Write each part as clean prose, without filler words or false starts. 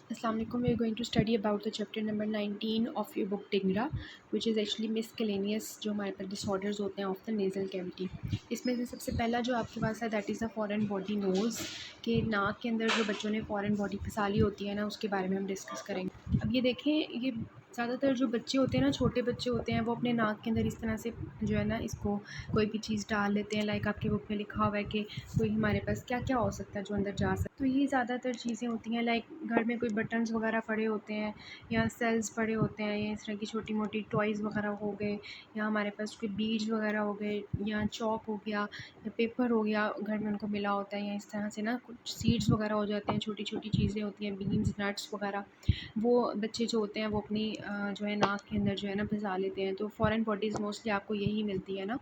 Assalamu alaikum. We are going to study about the chapter number 19 of your book Tingra, which is actually miscellaneous जो हमारे पास disorders होते हैं of the nasal cavity. इसमें से सबसे पहला जो आपके पास है that is the foreign body nose, कि नाक के अंदर जो बच्चों ने foreign body फंसा ली होती है ना, उसके बारे में हम डिस्कस करेंगे। अब ये देखें, ये ज़्यादातर जो बच्चे होते हैं ना, छोटे बच्चे होते हैं, वो अपने नाक के अंदर इस तरह से जो है ना, इसको कोई भी चीज़ डाल लेते हैं। लाइक आपके बुक में लिखा हुआ है कि कोई हमारे पास क्या क्या हो सकता है जो अंदर जा सकता है। तो ये ज़्यादातर चीज़ें होती हैं, लाइक घर में कोई बटन्स वगैरह पड़े होते हैं या सेल्स पड़े होते हैं, या इस तरह की छोटी मोटी टॉयज़ वगैरह हो गए, या हमारे पास कोई बीज वगैरह हो गए, या चॉक हो गया, या पेपर हो गया, घर में उनको मिला होता है, या इस तरह से ना कुछ सीड्स वगैरह हो जाते हैं, छोटी छोटी चीज़ें होती हैं, बीन्स नट्स वगैरह। वो बच्चे जो होते हैं वो अपनी जो है नाक के अंदर जो है ना फंसा लेते हैं। तो फॉरेन बॉडीज़ मोस्टली आपको यही मिलती है ना।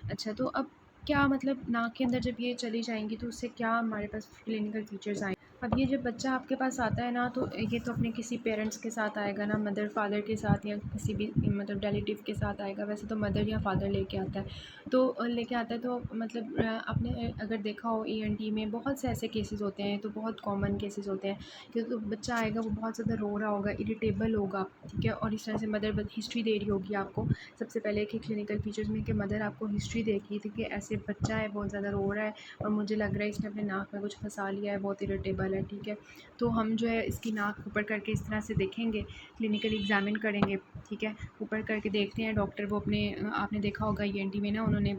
अच्छा, तो अब क्या मतलब नाक के अंदर जब ये चली जाएँगी तो उससे क्या हमारे पास क्लिनिकल फ़ीचर्स आएँ। अब ये जब बच्चा आपके पास आता है ना, तो ये तो अपने किसी पेरेंट्स के साथ आएगा ना, मदर फादर के साथ या किसी भी मतलब रिलेटिव के साथ आएगा। वैसे तो मदर या फादर लेके आता है, तो लेके आता है तो मतलब आपने अगर देखा हो ईएनटी में बहुत से ऐसे केसेस होते हैं, तो बहुत कॉमन केसेस होते हैं कि तो बच्चा आएगा, वो बहुत ज़्यादा रो रहा होगा, इरिटेबल होगा, ठीक है, और इस तरह से मदर हिस्ट्री दे रही होगी आपको सबसे पहले कि क्लिनिकल फीचर्स में, कि मदर आपको हिस्ट्री देगी थी कि ऐसे बच्चा है, बहुत ज़्यादा रो रहा है और मुझे लग रहा है इसने अपने नाक में कुछ फंसा लिया है, बहुत इरिटेबल है, ठीक है। तो हम जो है इसकी नाक ऊपर करके इस तरह से देखेंगे, क्लिनिकली एग्जामिन करेंगे, ठीक है। ऊपर करके देखते हैं डॉक्टर, वो अपने आपने देखा होगा ईएनटी में ना, उन्होंने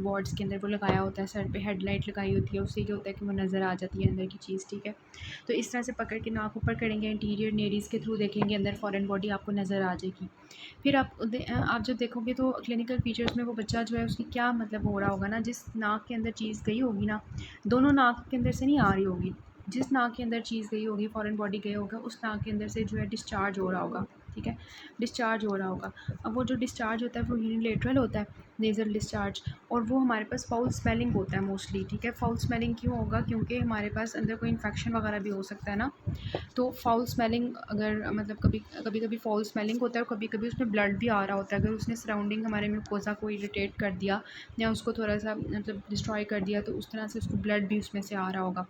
वार्ड्स के अंदर वो लगाया होता है, सर पे हेडलाइट लगाई होती है, उससे क्या होता है कि वो नज़र आ जाती है अंदर की चीज़, ठीक है। तो इस तरह से पकड़ के नाक ऊपर करेंगे, इंटीरियर नेरीज़ के थ्रू देखेंगे, अंदर फॉरेन बॉडी आपको नज़र आ जाएगी। फिर आप जब देखोगे तो क्लिनिकल फीचर्स में वो बच्चा जो है उसकी क्या मतलब हो रहा होगा ना, जिस नाक के अंदर चीज़ गई होगी ना, दोनों नाक के अंदर से नहीं आ रही होगी, जिस नाक के अंदर चीज़ गई होगी, फॉरेन बॉडी गई होगा, उस नाक के अंदर से जो है डिस्चार्ज हो रहा होगा, ठीक है, डिस्चार्ज हो रहा होगा। अब वो जो डिस्चार्ज होता है वो यूनिलेटरल होता है, नेज़ल डिस्चार्ज, और वो हमारे पास फाउल स्मेलिंग होता है मोस्टली, ठीक है। फाउल स्मेलिंग क्यों होगा? क्योंकि हमारे पास अंदर कोई इन्फेक्शन वगैरह भी हो सकता है ना। तो फाउल स्मेलिंग अगर मतलब कभी कभी कभी फाउल स्मेलिंग होता है, और कभी कभी उसमें ब्लड भी आ रहा होता है, अगर उसने सराउंडिंग हमारे म्यूकोज़ा को इरिटेट कर दिया या उसको थोड़ा सा मतलब डिस्ट्रॉय कर दिया, तो उस तरह से उसको ब्लड भी उसमें से आ रहा होगा,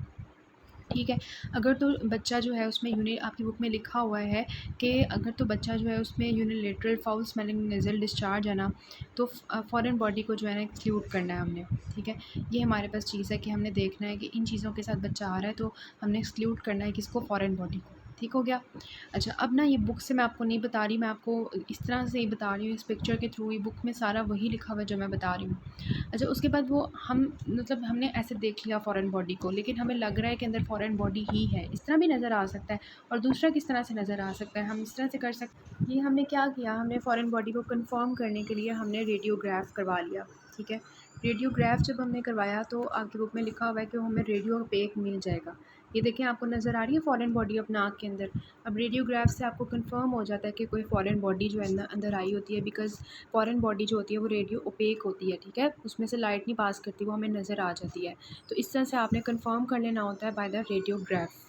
ठीक है। अगर तो बच्चा जो है उसमें आपकी बुक में लिखा हुआ है कि अगर तो बच्चा जो है उसमें unilateral foul smelling nasal discharge है ना, तो फॉरेन बॉडी को जो है ना एक्सक्लूड करना है हमने, ठीक है। ये हमारे पास चीज़ है कि हमने देखना है कि इन चीज़ों के साथ बच्चा आ रहा है, तो हमने एक्सक्लूड करना है किसको? फॉरेन बॉडी को, ठीक हो गया। अच्छा, अब ना ये बुक से मैं आपको नहीं बता रही, मैं आपको इस तरह से ही बता रही हूँ, इस पिक्चर के थ्रू। ये बुक में सारा वही लिखा हुआ है जो मैं बता रही हूँ। अच्छा, उसके बाद वो हम मतलब हमने ऐसे देख लिया फ़ॉरेन बॉडी को, लेकिन हमें लग रहा है कि अंदर फ़ॉरेन बॉडी ही है, इस तरह भी नज़र आ सकता है। और दूसरा किस तरह से नज़र आ सकता है, हम इस तरह से कर सकते, ये हमने क्या किया, हमने फ़ॉरेन बॉडी को कंफर्म करने के लिए हमने रेडियोग्राफ करवा लिया, ठीक है। रेडियोग्राफ जब हमने करवाया तो आपकी बुक में लिखा हुआ है कि वो हमें रेडियो ओपेक मिल जाएगा। ये देखें, आपको नज़र आ रही है फ़ॉरेन बॉडी अपना आँख के अंदर। अब रेडियोग्राफ से आपको कंफर्म हो जाता है कि कोई फ़ॉरेन बॉडी जो है अंदर आई होती है, बिकॉज़ फ़ॉरेन बॉडी जो होती है वो रेडियो ओपेक होती है, ठीक है, उसमें से लाइट नहीं पास करती, वो हमें नज़र आ जाती है। तो इस तरह से आपने कंफर्म कर लेना होता है बाय द रेडियोग्राफ,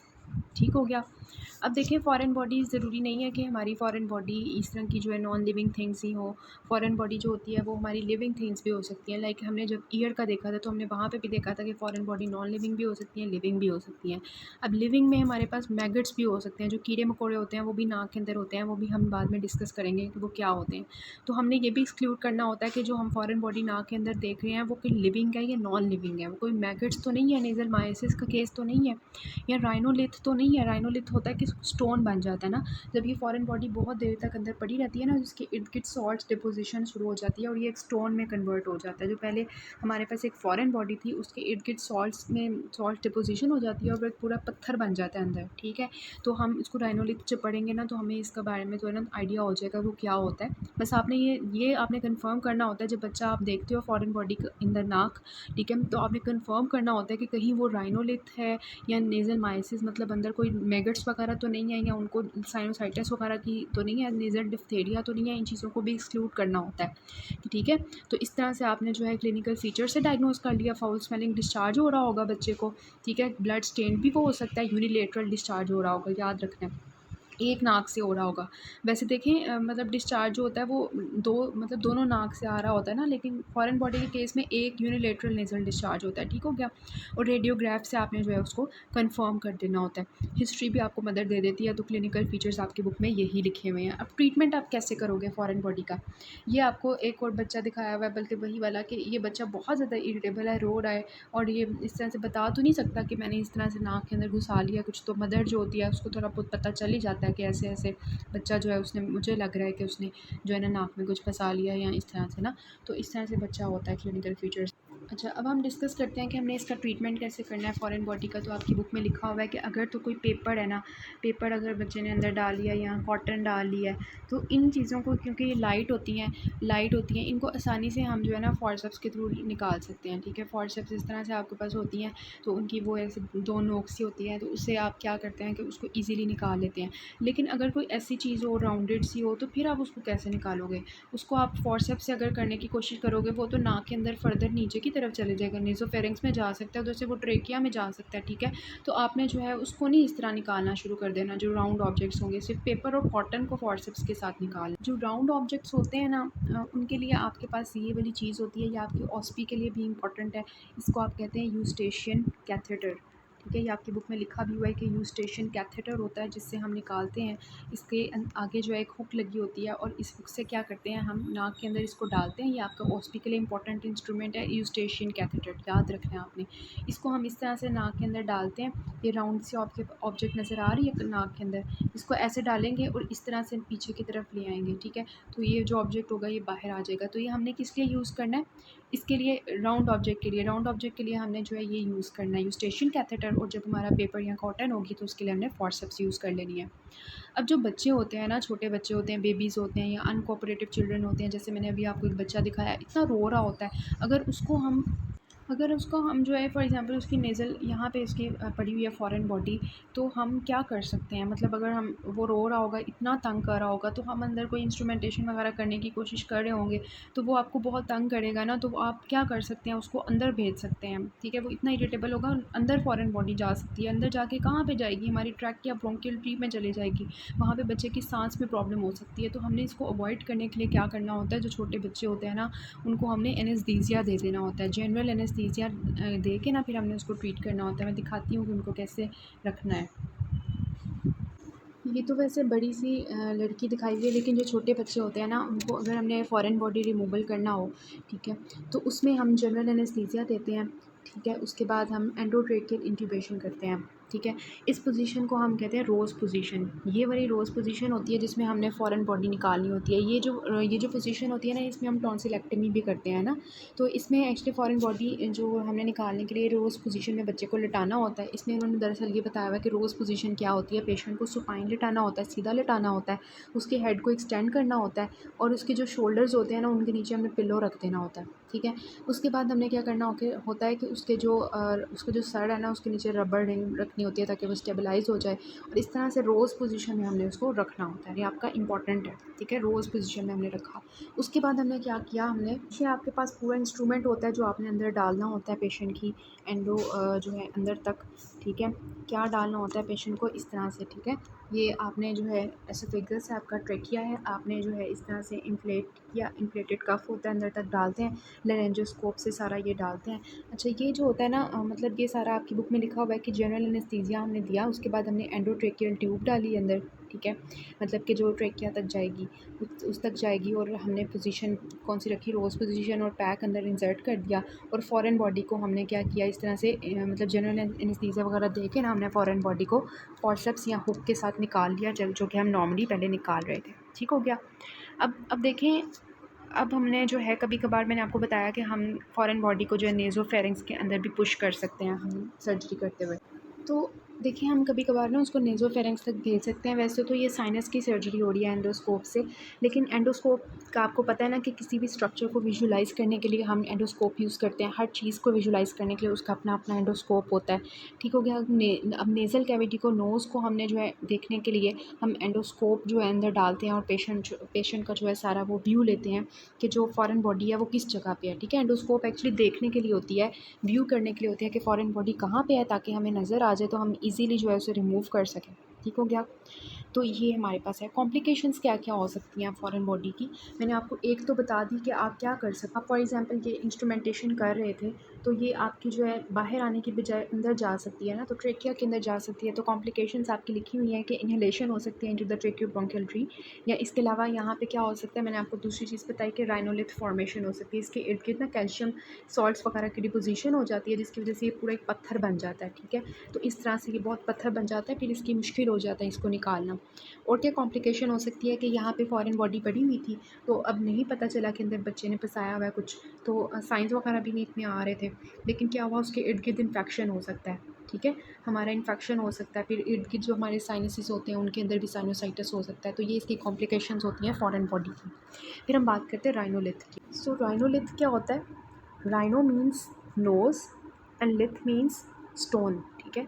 ठीक हो गया। अब देखिए, फ़ॉरेन बॉडी ज़रूरी नहीं है कि हमारी फ़ॉरेन बॉडी इस तरह की जो है नॉन लिविंग थिंग्स ही हो। फ़ॉरेन बॉडी जो होती है वो हमारी लिविंग थिंग्स भी हो सकती हैं। लाइक हमने जब ईयर का देखा था, तो हमने वहाँ पे भी देखा था कि फ़ॉरेन बॉडी नॉन लिविंग भी हो सकती हैं, लिविंग भी हो सकती हैं। अब लिविंग में हमारे पास मैगट्स भी हो सकते हैं, जो कीड़े मकोड़े होते हैं, वो भी नाक के अंदर होते हैं, वो भी हम बाद में डिस्कस करेंगे कि वो क्या होते हैं। तो हमने ये भी एक्सक्लूड करना होता है कि जो हम फ़ॉरेन बॉडी नाक के अंदर देख रहे हैं वो कि लिविंग है या नॉन लिविंग है, वो कोई मैगट्स तो नहीं है, नेज़ल मायोसिस का केस तो नहीं है, या राइनोलिथ तो नहीं है। राइनोलिथ होता है कि स्टोन बन जाता है ना, जब ये फॉरेन बॉडी बहुत देर तक अंदर पड़ी रहती है ना, जिसके इर्द गिर्द सॉल्ट डिपोजिशन शुरू हो जाती है और ये एक स्टोन में कन्वर्ट हो जाता है। जो पहले हमारे पास एक फॉरेन बॉडी थी, उसके इर्द गिर्द सॉल्ट्स में सॉल्ट डिपोजिशन हो जाती है और वो एक पूरा पत्थर बन जाता है अंदर, ठीक है। तो हम इसको राइनोलिथ जब पढ़ेंगे ना, तो हमें इसके बारे में तो है ना आइडिया हो जाएगा वो क्या होता है। बस आपने ये आपने कन्फर्म करना होता है, जब बच्चा आप देखते हो फॉरेन बॉडी इन द नाक, ठीक है, तो आपने कन्फर्म करना होता है कि कहीं वो राइनोलिथ है या नेज़ल मायोसिस, मतलब अंदर कोई मैगट्स वगैरह तो नहीं है, या उनको साइनोसाइटिस वगैरह की तो नहीं है, नेज़ल डिप्थेरिया तो नहीं है। इन चीज़ों को भी एक्सक्लूड करना होता है, ठीक है। तो इस तरह से आपने जो है क्लिनिकल फीचर से डायग्नोज कर लिया। फाउल स्मेलिंग डिस्चार्ज हो रहा होगा बच्चे को, ठीक है, ब्लड स्टेन भी वो हो सकता है, यूनिलेटरल डिस्चार्ज हो रहा होगा, याद रखना है। एक नाक से हो रहा होगा। वैसे देखें मतलब डिस्चार्ज जो होता है वो दोनों नाक से आ रहा होता है ना, लेकिन फॉरेन बॉडी के केस में एक यूनिलेटरल नेज़ल डिस्चार्ज होता है, ठीक हो गया। और रेडियोग्राफ से आपने जो है उसको कंफर्म कर देना होता है। हिस्ट्री भी आपको मदर दे देती है, तो क्लिनिकल फीचर्स आपकी बुक में यही लिखे हुए हैं। अब ट्रीटमेंट आप कैसे करोगे फॉरेन बॉडी का, ये आपको एक और बच्चा दिखाया हुआ है, बल्कि वही वाला कि ये बच्चा बहुत ज़्यादा इरिटेबल है, रो रहा है और ये इस तरह से बता तो नहीं सकता कि मैंने इस तरह से नाक के अंदर घुसा लिया कुछ। तो मदर जो होती है उसको थोड़ा बहुत पता चल ही जाता है कि ऐसे ऐसे बच्चा जो है उसने, मुझे लग रहा है कि उसने जो है ना नाक में कुछ फंसा लिया या इस तरह से ना। तो इस तरह से बच्चा होता है क्लिनिकल फीचर्स। अच्छा, अब हम डिस्कस करते हैं कि हमने इसका ट्रीटमेंट कैसे करना है फ़ॉरेन बॉडी का। तो आपकी बुक में लिखा हुआ है कि अगर तो कोई पेपर है ना, पेपर अगर बच्चे ने अंदर डाल लिया या कॉटन डाल लिया है, तो इन चीज़ों को, क्योंकि ये लाइट होती हैं, इनको आसानी से हम जो है ना फॉरसेप्स के थ्रू निकाल सकते हैं, ठीक है। फॉरसेप्स इस तरह से आपके पास होती हैं, तो उनकी वो ऐसे दो नोक सी होती है, तो उससे आप क्या करते हैं कि उसको ईज़िली निकाल लेते हैं। लेकिन अगर कोई ऐसी चीज़ हो राउंडेड सी हो, तो फिर आप उसको कैसे निकालोगे? उसको आप फॉरसेप्स से अगर करने की कोशिश करोगे, वो तो नाक के अंदर फर्दर नीचे की तरफ चले जाएगा, नेज़ोफेरिंक्स में जा सकता है, उधर से वो ट्रेकिया में जा सकता है, ठीक है। तो आपने जो है उसको नहीं इस तरह निकालना शुरू कर देना। जो राउंड ऑब्जेक्ट्स होंगे, सिर्फ पेपर और कॉटन को फॉरसेप्स के साथ निकाल। जो राउंड ऑब्जेक्ट्स होते हैं ना, उनके लिए आपके पास ये वाली चीज़ होती है, ये आपकी ऑस्पी के लिए भी इंपॉर्टेंट है। इसको आप कहते हैं यूस्टेशियन कैथेटर, ठीक है। ये आपकी बुक में लिखा भी हुआ है कि यूस्टेशियन कैथेटर होता है, जिससे हम निकालते हैं। इसके आगे जो है एक हुक लगी होती है, और इस हुक से क्या करते हैं, हम नाक के अंदर इसको डालते हैं। ये आपका ओस्पी के लिए इंपॉर्टेंट इंस्ट्रूमेंट है, यूस्टेशियन कैथेटर, याद रखना है आपने। इसको हम इस तरह से नाक के अंदर डालते हैं। ये राउंड सी आपके ऑब्जेक्ट नज़र आ रही है नाक के अंदर, इसको ऐसे डालेंगे और इस तरह से पीछे की तरफ ले आएंगे, ठीक है। तो ये जो ऑब्जेक्ट होगा ये बाहर आ जाएगा। तो ये हमने किस लिए यूज़ करना है, इसके लिए राउंड ऑब्जेक्ट के लिए हमने जो है ये यूज़ करना है यूस्टेशियन कैथेटर। और जब हमारा पेपर या कॉटन होगी तो उसके लिए हमने फॉरसेप्स यूज़ कर लेनी है। अब जो बच्चे होते हैं ना, छोटे बच्चे होते हैं, बेबीज़ होते हैं या अनकोऑपरेटिव चिल्ड्रन होते हैं, जैसे मैंने अभी आपको एक बच्चा दिखाया, इतना रो रहा होता है। अगर उसको हम जो है फॉर एग्ज़ाम्पल उसकी नेज़ल यहाँ पे इसकी पड़ी हुई है फ़ॉरेन बॉडी, तो हम क्या कर सकते हैं, मतलब अगर हम, वो रो रहा होगा, इतना तंग कर रहा होगा, तो हम अंदर कोई इंस्ट्रूमेंटेशन वगैरह करने की कोशिश कर रहे होंगे, तो वो आपको बहुत तंग करेगा ना। तो आप क्या कर सकते हैं, उसको अंदर भेज सकते हैं, ठीक है। वो इतना इरिटेबल होगा, अंदर फ़ॉरेन बॉडी जा सकती है। अंदर जाके कहाँ पे जाएगी, हमारी ट्रैक या ब्रोंकियल ट्री में चली जाएगी, वहाँ पे बच्चे की सांस में प्रॉब्लम हो सकती है। तो हमने इसको अवॉइड करने के लिए क्या करना होता है, जो छोटे बच्चे होते हैं ना, उनको हमने एनेस्थीसिया दे देना होता है, जनरल एनेस्थीसिया दे के ना फिर हमने उसको ट्रीट करना होता है। मैं दिखाती हूँ कि उनको कैसे रखना है। ये तो वैसे बड़ी सी लड़की दिखाई हुई है, लेकिन जो छोटे बच्चे होते हैं ना, उनको अगर हमने फ़ॉरेन बॉडी रिमूवल करना हो, ठीक है, तो उसमें हम जनरल एनेस्थीसिया देते हैं, ठीक है। उसके बाद हम एंडोट्रेकियल इंट्यूबेशन करते हैं, ठीक है। इस पोजीशन को हम कहते हैं रोज़ पोजीशन। ये वाली रोज़ पोजीशन होती है जिसमें हमने फ़ॉरेन बॉडी निकालनी होती है। ये जो पोजीशन होती है ना, इसमें हम टॉन्सिलेक्टमी भी करते हैं ना। तो इसमें एक्चुअली फ़ॉरेन बॉडी जो हमने निकालने के लिए रोज़ पोजीशन में बच्चे को लिटाना होता है। इसमें उन्होंने दरअसल ये बताया हुआ है कि रोज़ पोजीशन क्या होती है। पेशेंट को सुपाइन लिटाना होता है, सीधा लिटाना होता है, उसके हेड को एक्सटेंड करना होता है, और उसके जो शोल्डर्स होते हैं ना, उनके नीचे हमें पिलो रख देना होता है, ठीक है। उसके बाद हमने क्या करना होता है कि उसका जो सर है ना, उसके नीचे रबर रिंग रखनी होती है ताकि वो स्टेबलाइज़ हो जाए, और इस तरह से रोज़ पोजीशन में हमने उसको रखना होता है। ये आपका इंपॉर्टेंट है, ठीक है। रोज़ पोजीशन में हमने रखा। उसके बाद हमने क्या किया, हमने ये आपके पास पूरा इंस्ट्रूमेंट होता है जो आपने अंदर डालना होता है पेशेंट की जो है अंदर तक, ठीक है। क्या डालना होता है पेशेंट को, इस तरह से, ठीक है। ये आपने जो है एसोफेगस है, आपका ट्रेकिया है, आपने जो है इस तरह से इन्फ्लेटेड कफ होता है, अंदर तक डालते हैं, लेरेंजोस्कोप से सारा ये डालते हैं। अच्छा, ये जो होता है ना, मतलब ये सारा आपकी बुक में लिखा हुआ है कि जनरल एनेस्थीसिया हमने दिया, उसके बाद हमने एंडोट्रेकियल ट्यूब डाली अंदर, ठीक है। मतलब कि जो ट्रेकिया तक जाएगी, उस तक जाएगी, और हमने पोजीशन कौन सी रखी, रोज़ पोजीशन, और पैक अंदर इंसर्ट कर दिया। और फ़ॉरेन बॉडी को हमने क्या किया, इस तरह से मतलब जनरल एनेस्थीसिया वगैरह दे के ना, हमने फ़ॉरेन बॉडी को फॉरसेप्स या हुक के साथ निकाल लिया, जो कि हम नॉर्मली पहले निकाल रहे थे, ठीक हो गया। अब देखें, अब हमने जो है कभी कभार, मैंने आपको बताया कि हम फ़ॉरेन बॉडी को जो है नेज़ोफेरिंक्स के अंदर भी पुश कर सकते हैं हम सर्जरी करते हुए। तो देखिए, हम कभी कभार ना उसको नेज़ोफेरिंक्स तक भेज सकते हैं। वैसे तो ये साइनस की सर्जरी हो रही है एंडोस्कोप से, लेकिन एंडोस्कोप का आपको पता है ना कि किसी भी स्ट्रक्चर को विजुलाइज़ करने के लिए हम एंडोस्कोप यूज़ करते हैं। हर चीज़ को विजुलाइज़ करने के लिए उसका अपना अपना एंडोस्कोप होता है, ठीक हो गया। अब नेज़ल कैविटी को, नोज़ को हमने जो है देखने के लिए हम एंडोस्कोप जो है अंदर डालते हैं, और पेशेंट का जो है सारा वो व्यू लेते हैं कि जो फ़ॉरेन बॉडी है वो किस जगह पे है, ठीक है। एंडोस्कोप एक्चुअली देखने के लिए होती है, व्यू करने के लिए होती है कि फ़ॉरेन बॉडी कहाँ पे है, ताकि हमें नज़र आ जाए तो हम इजीली जो है उसे रिमूव कर सकें, ठीक हो गया। तो ये हमारे पास है। कॉम्प्लिकेशंस क्या क्या हो सकती हैं फॉरेन बॉडी की, मैंने आपको एक तो बता दी कि आप क्या कर सकते। आप फॉर एग्जांपल ये इंस्ट्रूमेंटेशन कर रहे थे तो ये आपकी जो है बाहर आने की बजाय अंदर जा सकती है ना, तो ट्रेकिया के अंदर जा सकती है। तो कॉम्प्लिकेशंस आपकी लिखी हुई हैं कि इन्हेलेशन हो सकती है इनटू द ट्रेकियोब्रोंकियल ट्री, या इसके अलावा यहाँ पे क्या हो सकता है, मैंने आपको दूसरी चीज़ बताई कि राइनोलिथ फॉर्मेशन हो सकती है। इसके इर्द गिर्द ना कैल्शियम सॉल्ट्स वगैरह की डिपोजिशन हो जाती है, जिसकी वजह से ये पूरा एक पत्थर बन जाता है। ठीक है, तो इस तरह से ये बहुत पत्थर बन जाता है, फिर इसकी मुश्किल हो जाता है इसको निकालना। और क्या कॉम्प्लिकेशन हो सकती है कि यहाँ पे फॉरेन बॉडी पड़ी हुई थी, तो अब नहीं पता चला कि अंदर बच्चे ने फंसाया हुआ है कुछ, तो साइंस वगैरह भी नहीं इतने आ रहे थे, लेकिन क्या हुआ उसके इर्द गिर्द इन्फेक्शन हो सकता है। ठीक है, हमारा इन्फेक्शन हो सकता है, फिर इर्द गिर्द जो हमारे साइनसेस होते हैं उनके अंदर भी साइनोसाइटिस हो सकता है। तो ये इसकी कॉम्प्लिकेशंस होती हैं फॉरेन बॉडी की। फिर हम बात करते हैं राइनोलिथ की। सो राइनोलिथ क्या होता है, rhino means nose and lith means stone. ठीक है,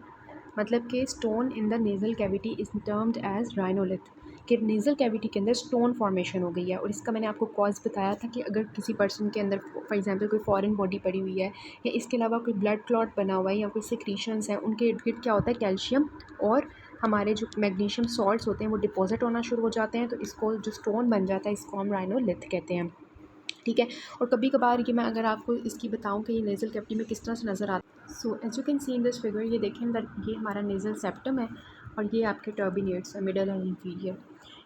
मतलब कि stone in the nasal cavity is termed as rhinolith, कि नेज़ल कैविटी के अंदर स्टोन फॉर्मेशन हो गई है। और इसका मैंने आपको कॉज बताया था कि अगर किसी पर्सन के अंदर फॉर एग्जांपल कोई फॉरेन बॉडी पड़ी हुई है, या इसके अलावा कोई ब्लड क्लॉट बना हुआ है, या कोई सिक्रीशंस है, उनके इर्द गिर्द क्या होता है, कैल्शियम और हमारे जो मैग्नीशियम सॉल्ट्स होते हैं वो डिपॉजिट होना शुरू हो जाते हैं। तो इसको जो स्टोन बन जाता है इसको हम राइनोलिथ कहते हैं। ठीक है, और कभी कभार ये मैं अगर आपको इसकी बताऊं कि ये नेज़ल कैविटी में किस तरह से नज़र आता है। So as you can see in this figure, ये देखें ये हमारा नेज़ल सेप्टम है और ये आपके टर्बिनेट्स है, मिडल एंड इंफीरियर।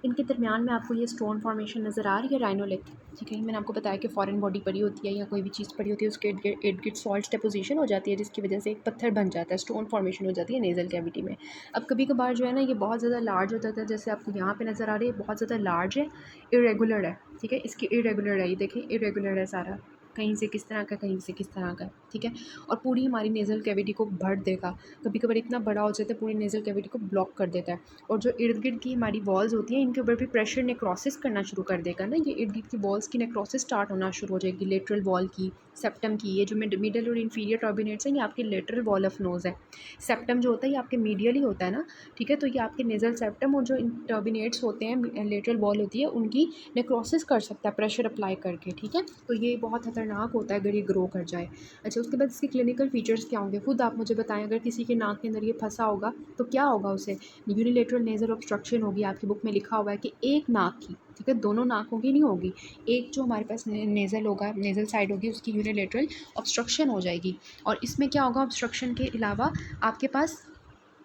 इनके दरमियान में आपको ये स्टोन फॉर्मेशन नज़र आ रही है, राइनोलिथ। ठीक है, मैंने आपको बताया कि फॉरेन बॉडी पड़ी होती है या कोई भी चीज़ पड़ी होती है, उसके इर्द गिर्द सॉल्ट डिपोजिशन हो जाती है, जिसकी वजह से एक पत्थर बन जाता है, स्टोन फॉर्मेशन हो जाती है नेज़ल कैविटी में। अब कभी कभार जो है ना ये बहुत ज़्यादा लार्ज हो जाता है, जैसे आपको यहाँ पे नज़र आ रही है बहुत ज़्यादा लार्ज है, इरेगुलर है। ठीक है, इसकी इरेगुलर है, ये देखें इरेगुलर है सारा, कहीं से किस तरह का कहीं से किस तरह का। ठीक है, और पूरी हमारी नेज़ल कैविटी को भर देगा, कभी कभार इतना बड़ा हो जाता है पूरी नेज़ल कैविटी को ब्लॉक कर देता है। और जो इर्द गिर्द की हमारी वॉल्स होती हैं इनके ऊपर भी प्रेशर नेक्रोसिस करना शुरू कर देगा ना, ये इर्द गिर्द की वॉल्स की नेक्रोसिस स्टार्ट होना शुरू हो जाएगी, लेटरल वॉल की, सेप्टम की। ये जो मिडल और इंफीरियर टर्बिनेट्स हैं ये आपकी लेटरल वॉल ऑफ नोज़ है। सेप्टम जो होता है ये आपके मीडियल ही होता है ना। ठीक है, तो ये आपके नेज़ल सेप्टम और जो टर्बिनेट्स होते हैं, लेटरल वॉल होती है, उनकी नेक्रोसिस कर सकता है प्रेशर अप्लाई करके। ठीक है, तो ये बहुत ख़तरनाक होता है अगर ये ग्रो कर जाए। अच्छा, उसके बाद इसके क्लिनिकल फीचर्स क्या होंगे, खुद आप मुझे बताएं। अगर किसी के नाक के अंदर ये फंसा होगा तो क्या होगा उसे, यूनिलेटरल नेज़ल ऑब्स्ट्रक्शन होगी। आपकी बुक में लिखा हुआ है कि एक नाक की, ठीक है, दोनों नाकों की नहीं होगी, एक जो हमारे पास नेज़ल होगा, नेज़ल साइड होगी, उसकी यूनिलेटरल ऑब्स्ट्रक्शन हो जाएगी। और इसमें क्या होगा, ऑब्स्ट्रक्शन के अलावा आपके पास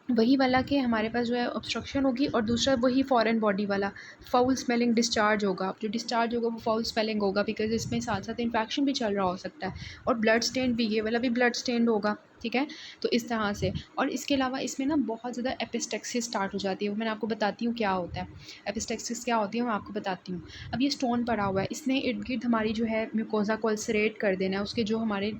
वही वाला कि हमारे पास जो है ऑब्स्ट्रक्शन होगी, और दूसरा वही फॉरेन बॉडी वाला फाउल स्मेलिंग डिस्चार्ज होगा। जो डिस्चार्ज होगा वो फाउल स्मेलिंग होगा, बिकॉज इसमें साथ साथ इन्फेक्शन भी चल रहा हो सकता है, और ब्लड स्टेन भी, ये वाला भी ब्लड स्टेन होगा। ठीक है, तो इस तरह से। और इसके अलावा इसमें ना बहुत ज़्यादा एपिस्टेक्सिस स्टार्ट हो जाती है, वो मैंने आपको बताती हूँ क्या होता है। एपिस्टेक्सिस क्या होती है मैं आपको बताती हूँ। अब ये स्टोन पड़ा हुआ है, इसने इर्द गिर्द हमारी जो है म्यूकोजा को अल्सरेट कर देना है, उसके जो हमारे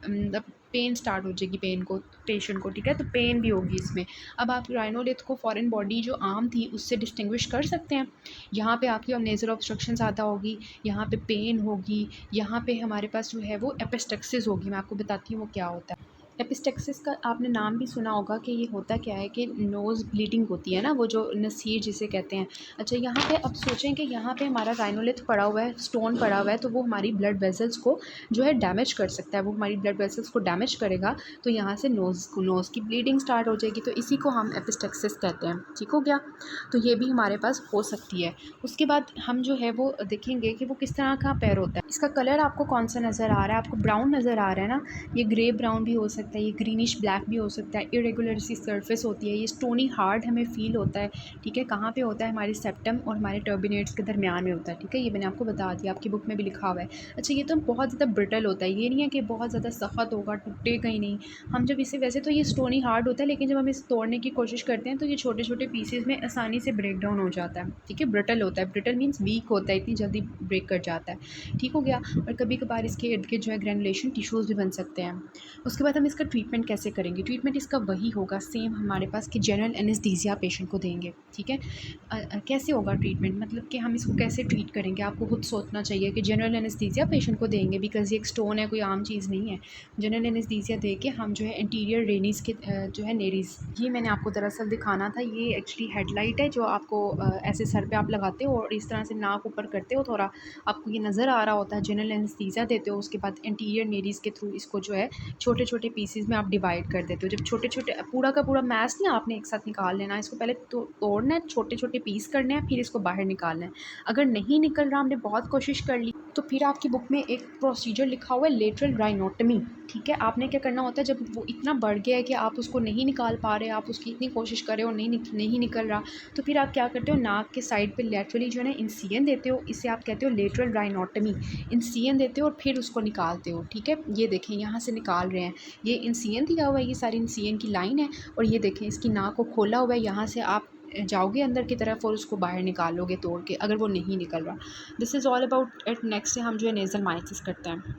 पेन स्टार्ट हो जाएगी, पेन को पेशेंट को। ठीक है, तो पेन भी होगी इसमें। अब आप राइनोलिथ को फॉरेन बॉडी जो आम थी उससे डिस्टिंग्विश कर सकते हैं। यहाँ पे आपकी अब नेज़ल ऑब्स्ट्रक्शन ज़्यादा होगी, यहाँ पे पेन होगी, यहाँ पे हमारे पास जो है वो एपिस्टेक्सिस होगी। मैं आपको बताती हूँ वो क्या होता है। एपिस्टेक्सिस का आपने नाम भी सुना होगा कि ये होता क्या है कि नोज़ ब्लीडिंग होती है ना, वो जो नसीर जिसे कहते हैं। अच्छा, यहाँ पे अब सोचें कि यहाँ पे हमारा राइनोलिथ पड़ा हुआ है, स्टोन पड़ा हुआ है, तो वो हमारी ब्लड वेसल्स को जो है डैमेज कर सकता है, वो हमारी ब्लड वेसल्स को डैमेज करेगा, तो यहाँ से नोज़ की ब्लीडिंग स्टार्ट हो जाएगी, तो इसी को हम एपिस्टेक्सिस कहते हैं। ठीक हो गया, तो ये भी हमारे पास हो सकती है। उसके बाद हम जो है वो देखेंगे कि वो किस तरह का पैर होता है। इसका कलर आपको कौन सा नज़र आ रहा है, आपको ब्राउन नज़र आ रहा है ना, ये ग्रे ब्राउन भी हो सकता है, ये ग्रीनिश ब्लैक भी हो सकता है, इरेगुलर सी सरफेस होती है, ये स्टोनी हार्ड हमें फील होता है। ठीक है, कहाँ पे होता है, हमारे सेप्टम और हमारे टर्बिनेट्स के दरमियान में होता है। ठीक है, ये मैंने आपको बता दिया, आपकी बुक में भी लिखा हुआ है। अच्छा, ये तो बहुत ज़्यादा ब्रिटल होता है, ये नहीं है कि बहुत ज़्यादा सख्त होगा, टूटेगा ही नहीं। हम जब इसे, वैसे तो ये स्टोनी हार्ड होता है, लेकिन जब हम इसे तोड़ने की कोशिश करते हैं तो ये छोटे छोटे पीसेज में आसानी से ब्रेक डाउन हो जाता है। ठीक है, ब्रिटल होता है, ब्रिटल मीन्स वीक होता है, इतनी जल्दी ब्रेक कर जाता है। ठीक हो गया, और कभी कभार इसके इर्द गिर्द जो है ग्रेनुलेशन टिश्यूज़ भी बन सकते हैं। उसके बाद हम इसका ट्रीटमेंट कैसे करेंगे, ट्रीटमेंट इसका वही होगा सेम हमारे पास कि जनरल एनेस्थीसिया पेशेंट को देंगे। ठीक है, कैसे होगा ट्रीटमेंट, मतलब कि हम इसको कैसे ट्रीट करेंगे, आपको खुद सोचना चाहिए कि जनरल एनेस्थीसिया पेशेंट को देंगे, बिकॉज ये एक स्टोन है, कोई आम चीज़ नहीं है। जनरल एनेस्थीसिया दे के हम जो है इंटीरियर रेनीज़ के जो है नेरीज़, ये मैंने आपको दरअसल दिखाना था, ये एक्चुअली हेडलाइट है जो आपको ऐसे सर पे आप लगाते हो और इस तरह से नाक ऊपर करते हो, थोड़ा आपको ये नज़र आ रहा होता है। जनरल एनेस्थीसिया देते हो, उसके बाद इंटीरियर नेरीज़ के थ्रू इसको जो है छोटे छोटे पीसीज में आप डिवाइड कर देते हो। जब छोटे छोटे पूरा का पूरा मैस नहीं आपने एक साथ निकाल लेना है, इसको पहले तोड़ना है, छोटे छोटे पीस करने हैं, फिर इसको बाहर निकालना है। अगर नहीं निकल रहा, हमने बहुत कोशिश कर ली, तो फिर आपकी बुक में एक प्रोसीजर लिखा हुआ है लेटरल राइनोटमी। ठीक है, आपने क्या करना होता है, जब वो इतना बढ़ गया है कि आप उसको नहीं निकाल पा रहे, आप उसकी इतनी कोशिश कर रहे हो, नहीं निकल रहा, तो फिर आप क्या करते हो, नाक के साइड पे लेटरली जो है ना इंसिजन देते हो, इसे आप कहते हो लेटरल राइनोटमी। इंसिजन देते हो और फिर उसको निकालते हो। ठीक है, ये देखें यहाँ से निकाल रहे हैं, ये इंसिजन दिया हुआ है, ये सारी इंसिजन की लाइन है, और ये देखें इसकी नाक को खोला हुआ है, यहाँ से आप जाओगे अंदर की तरफ और उसको बाहर निकालोगे तोड़ के, अगर वो नहीं निकल रहा। This is all about it. Next हम जो है नेज़ल माइसिस करते हैं।